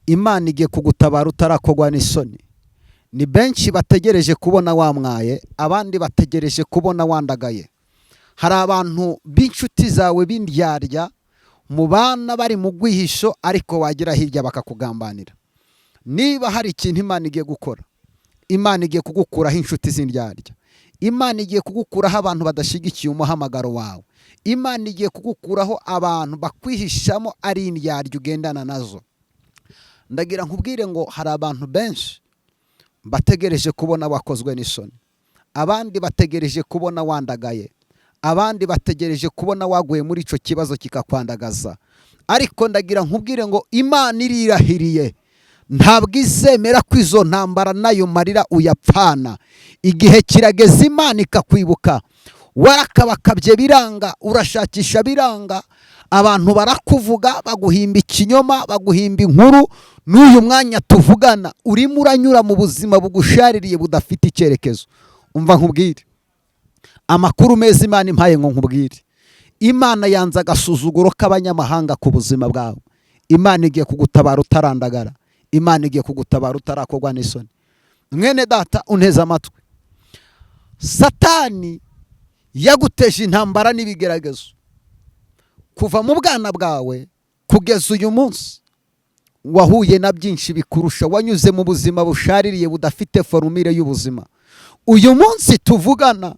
Imana igiye kugutabara utarakogwa n'isoni. Ni benshi bategereje kubona wamwaye, abandi bategereje kubona wandagaye. Hari abantu b'inshuti zawe b'indyarya mu bana bari mu gwihisho, ariko wagira hirya bakakugambanira. Niba hari ikintu Imana igiye gukora, Imana igiye kugukuraho inshuti z'indyarya. Imana igiye kugukuraho abantu badashigikiye umuhamagaro wawe. Imana igiye kugukuraho abantu bakwihishamo ari indyarya ugendana nazo. Ndagira nkubwire ngo hari abantu benshi bategereje kubona wakozwe n'isoni. Abandi bategereje kubona wandagaye. Abandi bategereje kubona waguye muri ico kibazo kikakwandagaza. Ariko ndagira nkubwire ngo Imana irirahiriye, ntabwo izemera ko izo ntambara nayo marira uyapfana. Igihe kirageze Imana ikakwibuka. Warakabakabye biranga, urashakisha biranga, abantu barakuvuga, baguhimba ikinyoma, baguhimba inkuru. N'uyu mwanya tuvugana urimo uranyura mu buzima bugushaririye budafite icyerekezo. Umva nkubwire amakuru meza Imana impaye ngo nkubwire. Imana yanze agasuzuguro k'abanyamahanga ku buzima bwawe. Imana igiye kugutabara utarandagara. Imana igiye kugutabara utarakogwa n'isoni. Mwene data unteze amatwi, Satani yaguteje intambara n'ibigeragezo kuva mu bwana bwawe kugeza uyu munsi. Wahuye na byinshi bikurusha, wanyuze mu buzima bushaririye budafite formule y'ubuzima. Uyu munsi tuvugana,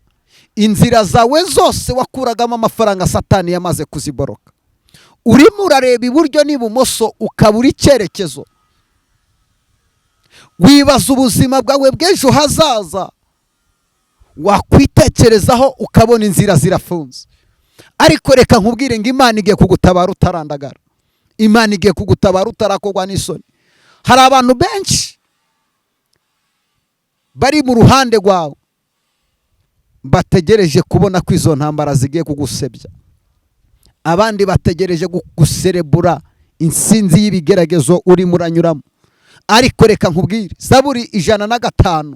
inzira zawe zose wakuragamo amafaranga Satani yamaze kuziboroka. Urimo urareba iburyo n'ibumoso ukabura icyerekezo. Wibaza ubuzima bwawe bw'ejo hazaza, wakwitekerezaho ukabona inzira zirafunze. Ariko reka nkubwire ngo Imana igiye kugutabara utarandagara. Imana igiye kugutabara utarakogwa n'isoni. Hari abantu benshi bari mu ruhande rwawe bategereje kubona ko izo ntambara zigiye kugusebya. Abandi bategereje guserebura insinzi y'ibigeragezo uri muranyuramo. Ariko reka nkubwire, Zaburi 105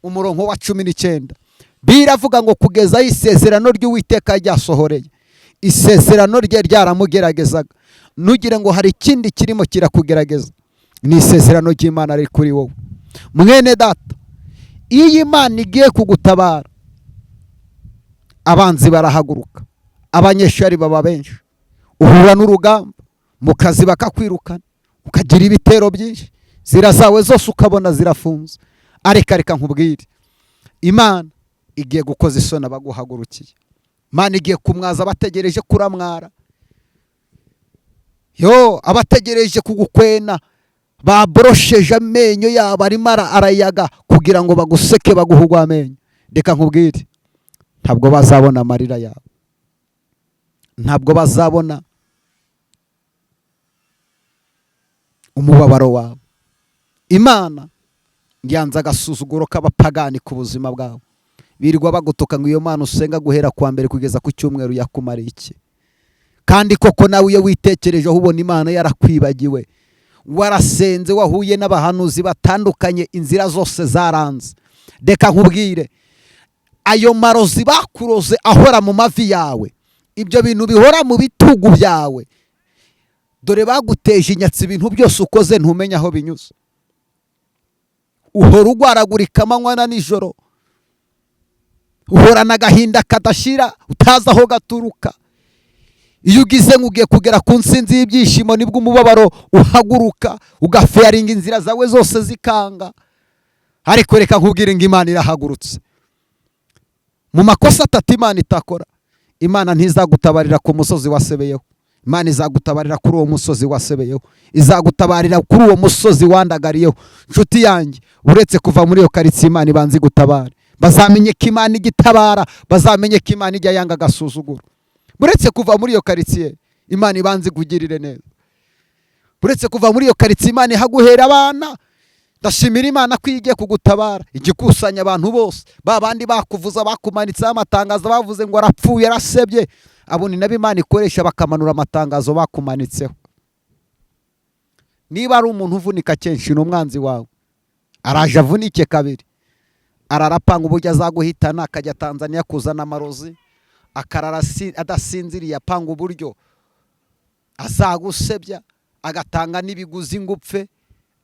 umurongo wa 19 biravuga ngo kugeza isezerano ry'Uwiteka ryasohoreye. Isezerano rye ryaramugeragezaga. Nugire ngo hari ikindi kirimo kirakugerageza, ni isezerano ry'Imana riri kuri wowe. Mwene data, iyo Imana igiye kugutabara, abanzi barahaguruka, abanyeshari baba benshi, uhura n'urugamba, mu kazi bakakwirukana, ukagira ibitero byinshi, zira zawe zose ukabona zirafunze. Areka reka nkubwire, Imana igiye gukoza isoni abaguhagurukiye. Imana igiye kumwaza abategereje kuramwara. Abategereje kugukwena baborosheje amenyo yabo arimo arayaga kugira ngo baguseke baguhugwa amenyo. Reka nkubwire, ntabwo bazabona amarira yawe, ntabwo bazabona umubabaro wawe. Imana yanze agasuzuguro k'abapagani ku buzima bwawe. Birirwa bagutuka ngo iyo Mana usenga guhera kwa mbere kugeza ku cyumweru yakumariye iki? Kandi koko nawe iyo witekerejeho ubona Imana yarakwibagiwe. Warasenze, wahuye n'abahanuzi batandukanye, inzira zose zaranze. Reka nkubwire, ayo marozi bakuroze ahora mu mavi yawe, ibyo bintu bihora mu bitugu byawe, dore baguteje inyatsi, ibintu byose ukoze ntumenya aho binyuze. Uhora ugwaragurika amanywa na nijoro, uhorana agahinda kadashira utazi aho gaturuka. Iyo ugize ngugiye kugera ku nsinzi y'ibyishimo, nibwo umubabaro uhaguruka ugafearinga inzira zawe zose zikanga. Ariko reka nkubwire ngo Imana irahagurutse. Mu makosa atatu Imana itakora, Imana ntizagutabarira ku musozi wasebeyeho. Imana izagutabarira kuri uwo musozi wasebeyeho, izagutabarira kuri uwo musozi wandagariyeho. Nshuti yanjye, uretse kuva muri iyo karitsiye, Imana ibanze gutabara. Bazamenye ko Imana igitabara, bazamenye ko Imana ijya yanga agasuzuguro. Uretse kuva muri iyo karitsiye, Imana ibanze kugirire neza. Uretse kuva muri iyo karitsiye, Imana ihaguhera abana. Ndashimira Imana ko igiye kugutabara, igikusanya abantu bose, babandi bakuvuza bakumanitseho amatangazo bavuze ngo arapfuye arasebye, abo ni nabo Imana ikoresha bakamanura amatangazo bakumanitseho. Niba ari umuntu uvunika kenshi n'umwanzi wawe, araje avunike kabiri, ararapanga uburyo azaguhitana, akajya Tanzania kuzana amarozi, akarara adasinziriye apanga uburyo azagusebya, agatanga n'ibiguzi ngupfe.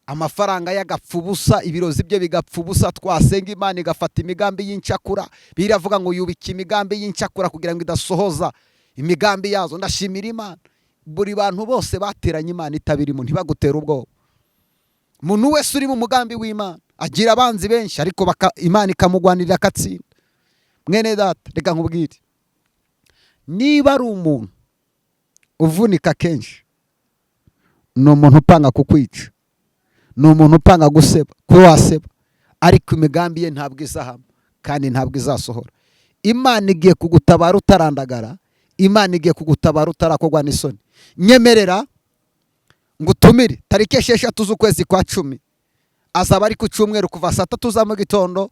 amafaranga y'agapfa ubusa, ibirozi bye bigapfa ubusa, twasenga Imana igafata imigambi y'incakura. Biravuga ngo yubika imigambi y'incakura kugira ngo idasohoza imigambi yazo. Ndashimira Imana, buri bantu bose bateranye Imana itabirimo ntibagutera ubwoba. Umuntu wese uri mu mugambi w'Imana agira abanzi benshi, ariko Imana ikamugwanirira akatsinda. Mwene data, reka nkubwire, niba ari umuntu uvunika kenshi, ni umuntu upanga kukwica, ni umuntu upanga guseba, kuba waseba, ariko imigambi ye ntabwo izahama kandi ntabwo izasohora. Imana igiye kugutabara utarandagara, Imana igiye kugutabara utarakogwa n'isoni. Nyemerera ngutumire tariki 6 z'ukwezi kwa 10, azaba ari ku cyumweru kuva saa 3 za mu gitondo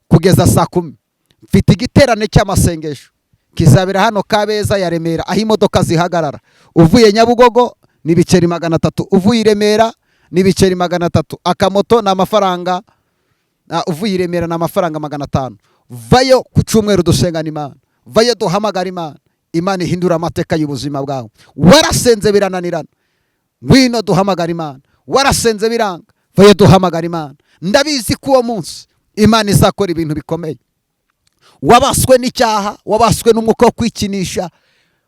kugeza saa 10. Mfite igiterane cy'amasengesho kizabera hano Kabeza ya Remera, aho imodoka zihagarara. Uvuye Nyabugogo ni biceri 300, uvuye Remera ni biceri 300, akamoto na amafaranga, uvuye i Remera na amafaranga 500. Vayo ku cyumweru dusengana Imana, vayo duhamagara Imana. Imana ihindura amateka y'ubuzima bwawe. Warasenze birananirana, ngwino duhamagara Imana. Warasenze biranga, vayo duhamagara Imana. Ndabizi ko uwo munsi Imana izakora ibintu bikomeye. Wabaswe n'icyaha, wabaswe n'umwuka wo kwikinisha,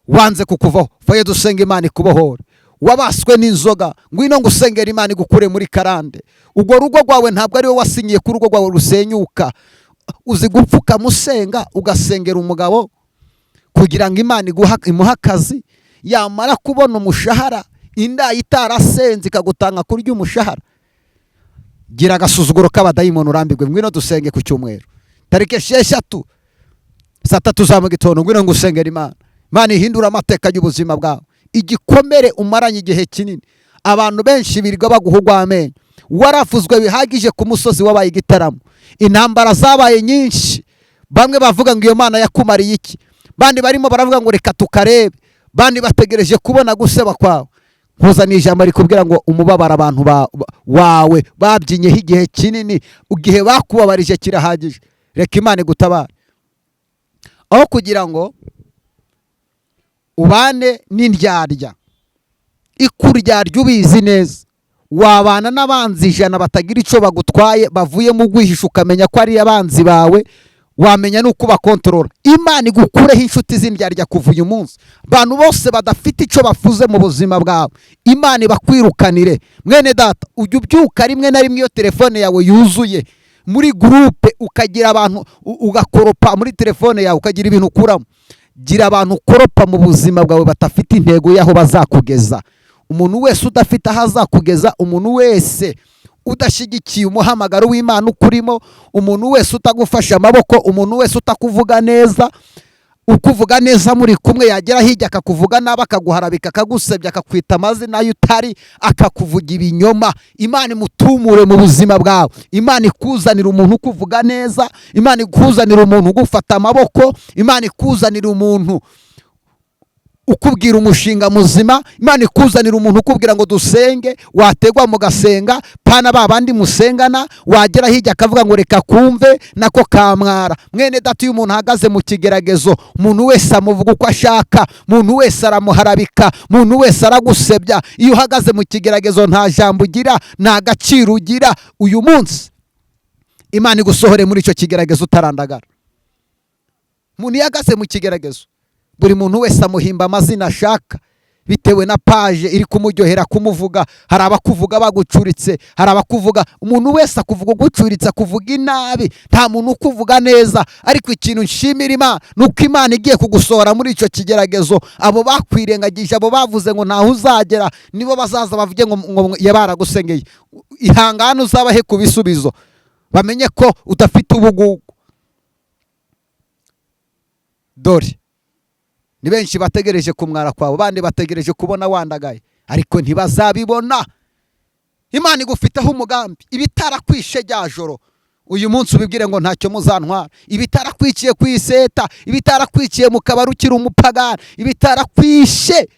wanze kukuvaho, vayo dusenga Imana ikubohore. Wabaswe n'inzoga, ngwino ngusengera Imana igukure muri karande. Ubwo rugo rwawe ntabwo ari we wasinyiye ku rugo rwawe rusenyuka. Uzi gupfuka musenga, ugasengera umugabo kugira ngo Imana imuha akazi, yamara kubona umushahara inda itarasenze ikagutanga kurya umushahara. Gira agasuzuguro k'abadayimoni urambirwe. Ngwino dusenge ku cyumweru tariki 6 saa 3 za mu gitondo, ngwino ngusengera Imana. Imana ihindura amateka y'ubuzima bwawe. Igikomere umaranye igihe kinini, abantu benshi birirwa baguhugwa amenyo. Warafuzwe bihagije ku musozi wabaye igitaramo, intambara zabaye nyinshi. Bamwe bavuga ngo iyo Mana yakumariye iki, bandi barimo baravuga ngo reka tukarebe, bandi bategereje kubona guseba kwawe. Nkuzana ijambo rikubwira ngo umubabara abantu wawe babyinyeho igihe kinini, igihe bakubabarije kirahagije. Reka Imana igutabare, aho kugira ngo ubane n'indyarya. Ikuryarya ubizi neza, wabana n'abanzi 100 batagira ico bagutwaye, bavuye mu gwihisha ukamenya ko ari abanzi bawe, wamenya nuko bakontorora. Imana igukureho inshuti z'indyarya kuva uyu munsi. Bantu bose badafite ico bafuze mu buzima bwawe, Imana ibakwirukanire. Mwene data, ujye ubyuka rimwe na rimwe iyo telefone yawe yuzuye muri groupe, ukagira abantu ugakoropa muri telefone yawe, ukagira ibintu ukuramo. Gira abantu ukoropa mu buzima bwawe batafite intego yaho bazakugeza. Umuntu wese udafite aho azakugeza, umuntu wese udashigikiye umuhamagaro w'Imana ukurimo, umuntu wese utagufasha amaboko, umuntu wese utakuvuga neza, ukuvuga neza muri kumwe, yagera hirya akakuvuga nabi, akaguharabika, akagusebya, akakwita amazina y'utari, akakuvuga ibinyoma. Imana imutumure mu buzima bwawe. Imana ikuzanira umuntu ukuvuga neza, Imana ikuzanira umuntu ugufata amaboko, Imana ikuzanira umuntu ukubwira umushinga muzima, Imana ikuzanira umuntu ukubwira ngo dusenge, wategwa mu gasenga pana babandi musengana, wagera hirya akavuga ngo reka kumve nako kamwara. Mwene data, uyu muntu ahagaze mu kigeragezo, umuntu wese amuvuga uko ashaka, umuntu wese aramuharabika, umuntu wese aragusebya. Iyo uhagaze mu kigeragezo nta jambo ugira, nta gaciro ugira. Uyu munsi Imana igusohore muri icyo kigeragezo utarandagara. Umuntu yagaze mu kigeragezo, buri muntu wese amuhimba amazina ashaka bitewe na page iri kumuryohera kumuvuga. Hari abakuvuga bagucuritse, hari abakuvuga, umuntu wese akuvuga gucuritse, akuvuga inabi, nta muntu ukuvuga neza. Ariko ikintu nshimira Imana nuko Imana igiye kugusohora muri icyo kigeragezo. Abo bakwirengagije, abo bavuze ngo ntaho uzagera, nibo bazaza bavuge ngo yabaragusengeye. Ihangane uzabahe ku bisubizo, bamenye ko udafite ubugugu. Dore ni benshi bategereje kumwara kwawe, bandi bategereje kubona wandagaye, ariko ntibazabibona. Imana igufiteho umugambi. Ibitarakwishe rya joro, uyu munsi ubibwire ngo ntacyo muzantwara. Ibitarakwikiye kwiseta, ibitarakwikiye mu kabari ukiri umupagani, ibitarakwishe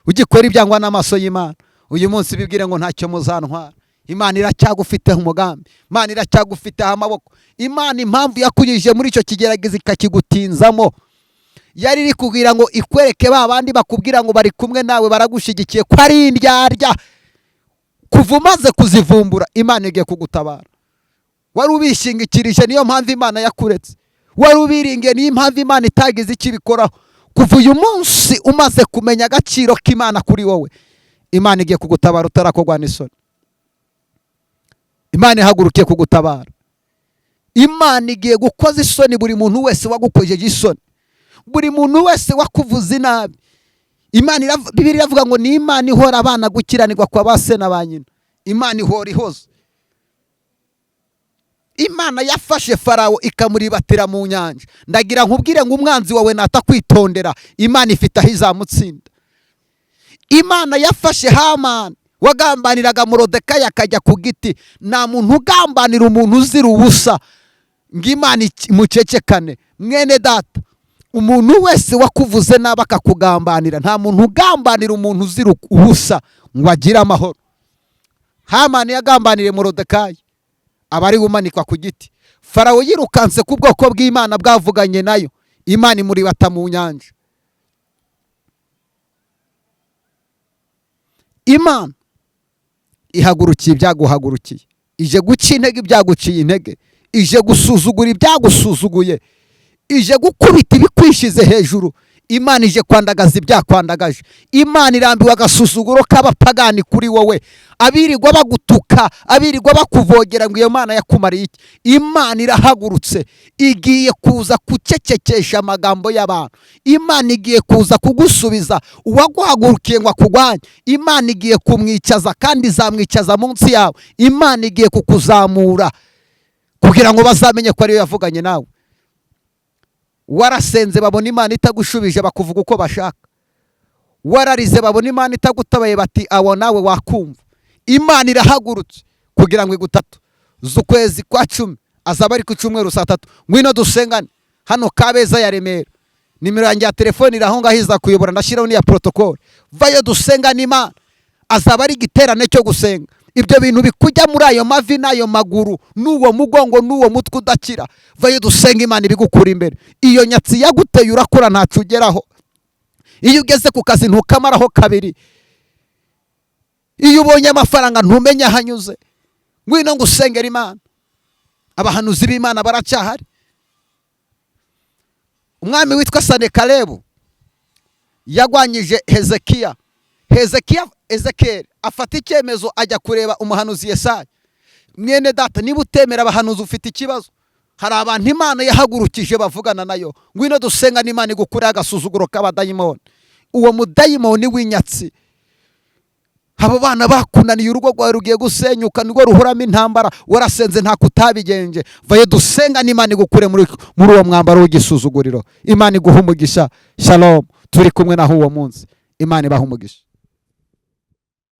ugikora ibyangwa n'amaso y'Imana, uyu munsi ubibwire ngo ntacyo muzantwara. Imana iracyagufiteho umugambi, Imana iracyagufiteho amaboko. Imana impamvu yakujije muri icyo kigerageza ikakigutinzamo, yari iri kugira ngo ikwereke ba bandi bakubwira ngo bari kumwe nawe baragushigikiye ko ari indyarya. kuva umaze kuzivumbura Imana igiye kugutabara. Wari ubishingikirije niyo mpamvu Imana yakuretse, wari ubiringiye niyo mpamvu Imana itagize icyo ibikoraho. Kuva uyu munsi umaze kumenya agaciro k'Imana kuri wowe, Imana igiye kugutabara utarakogwa n'isoni. Imana ihagurukiye kugutabara. Imana igiye gukoza isoni buri muntu wese wagukojeje isoni, buri muntu wese wakuvuze nabi. Bibiliya iravuga ngo ni Imana ihora abana gukiranirwa kwa ba se na ba nyina. Imana ihora ihoza. Imana yafashe Farawo ikamuribatira mu nyanja. Ndagira nkubwire ngo umwanzi wawe natakwitondera, Imana ifite aho izamutsinda. Imana yafashe Hamani wagambaniraga Morodekayi akajya ku giti. Nta muntu ugambanira umuntu uzira ubusa ngo Imana imucecekane. Mwene data, umuntu wese wakuvuze nabi akakugambanira, nta muntu ugambanira umuntu uzira ubusa ngo agire amahoro. Hamani yagambaniriye Morodekayi, abari umanikwa ku giti. Farawo yirukanse ku bwoko bw'Imana bwavuganye nayo, Imana imuribata mu nyanja. Imana ihagurukiye ibyaguhagurukiye, ije guca intege ibyaguciye intege, ije gusuzugura ibyagusuzuguye, ije gukubita ibikwishize hejuru. Imana ije kwandagaza ibyakwandagaje. Imana irambiwe agasuzuguro k'abapagani kuri wowe, abirirwa bagutuka, abirirwa bakuvogera ngo iyo Mana yakumariye iki. Imana irahagurutse, igiye kuza kucecekesha amagambo y'abantu. Imana igiye kuza kugusubiza uwaguhagurukiye ngo akugwanye. Imana igiye kumwicaza kandi izamwicaza munsi yawe. Imana igiye kukuzamura kugira ngo bazamenye ko ariyo yavuganye nawe. Warasenze babona Imana itagushubije bakuvuga uko bashaka. Wararize babona Imana itagutabaye bati awo nawe wakumva. Imana irahagurutse kugira ngo igutatu. Z'ukwezi kwa 10 azaba ari ku cyumweru saa 3. Ngwino dusengane hano Kabeza ya Remera. Nimero yanjye ya telefone iraho ngahiza kuyobora, ndashiraho ni ya protocol. Vayo dusengane Imana. Azaba ari igiterane cyo gusenga. Ibyo bintu bikujya muri ayo mavi n'ayo maguru n'uwo mugongo n'uwo mutwe udakira, vayo dusenga Imana ibigukura imbere. Iyo nyatsi yaguteye urakora ntacu ugeraho. Iyo ugeze ku kazi ntukamaraho kabiri. Iyo ubonye amafaranga ntumenya hanyuze. Ngwino ngusengera Imana. Abahanuzi b'Imana baracyahari. Umwami witwa Sanekalebu yagwanyije Hezekiya. Ezekiel afata icyemezo ajya kureba umuhanuzi Yesaya. Mwene data, niba utemera abahanuzi ufite ikibazo. Hari abantu Imana yahagurukije bavugana nayo. Ngwino dusenga n'Imana igukura agasuzuguro k'abadayimoni. Uwo mudayimoni w'inyatsi, abo bana bakunaniye, urugo rwawe rugiye gusenyuka, nirwo ruhuramo intambara, warasenze nta kutabigenje. Vayo dusenga n'Imana igukure muri uwo mwambaro w'igisuzuguriro. Imana iguha umugisha. Shalom. Turi kumwe naho uwo munsi. Imana ibaha umugisha.